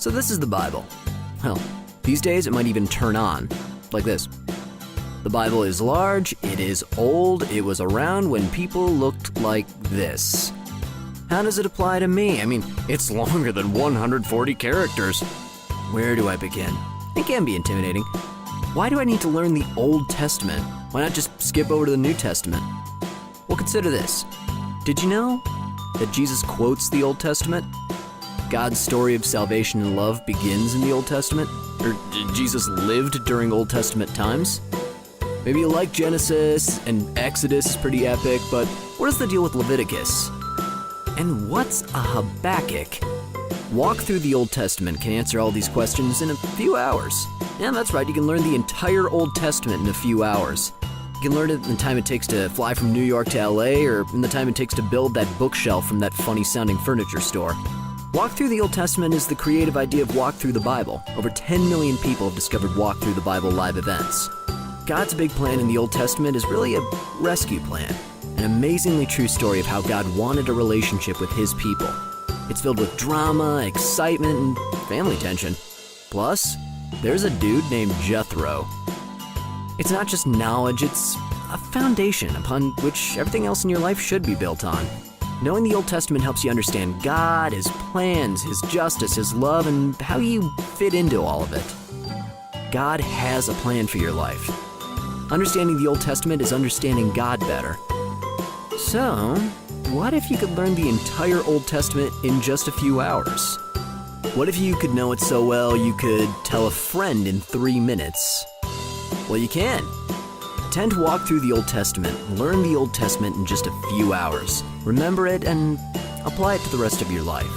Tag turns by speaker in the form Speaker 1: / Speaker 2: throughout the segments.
Speaker 1: So this is the Bible. Well, these days it might even turn on, like this. The Bible is large, it is old, it was around when people looked like this. How does it apply to me? I mean, it's longer than 140 characters. Where do I begin? It can be intimidating. Why do I need to learn the Old Testament? Why not just skip over to the New Testament? Well, consider this. Did you know that Jesus quotes the Old Testament? God's story of salvation and love begins in the Old Testament? Or Jesus lived during Old Testament times? Maybe you like Genesis and Exodus is pretty epic, but what is the deal with Leviticus? And what's a Habakkuk? Walk through the Old Testament can answer all these questions in a few hours. Yeah, that's right, you can learn the entire Old Testament in a few hours. You can learn it in the time it takes to fly from New York to LA, or in the time it takes to build that bookshelf from that funny-sounding furniture store. Walk Through the Old Testament is the creative idea of Walk Through the Bible. Over 10 million people have discovered Walk Through the Bible live events. God's big plan in the Old Testament is really a rescue plan, an amazingly true story of how God wanted a relationship with his people. It's filled with drama, excitement, and family tension. Plus, there's a dude named Jethro. It's not just knowledge, it's a foundation upon which everything else in your life should be built on. Knowing the Old Testament helps you understand God, his plans, his justice, his love, and how you fit into all of it. God has a plan for your life. Understanding the Old Testament is understanding God better. So, what if you could learn the entire Old Testament in just a few hours? What if you could know it so well you could tell a friend in 3 minutes? Well, you can. Attend to Walk Through the Old Testament. Learn the Old Testament in just a few hours. Remember it and apply it to the rest of your life.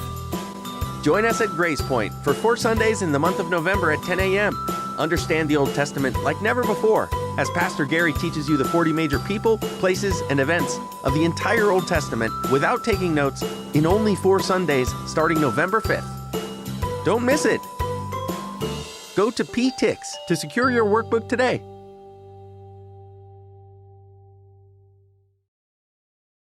Speaker 2: Join us at GracePoint for 4 Sundays in the month of November at 10 a.m. Understand the Old Testament like never before, as Pastor Gary teaches you the 40 major people, places, and events of the entire Old Testament without taking notes in only 4 Sundays starting November 5th. Don't miss it! Go to PTix to secure your workbook today.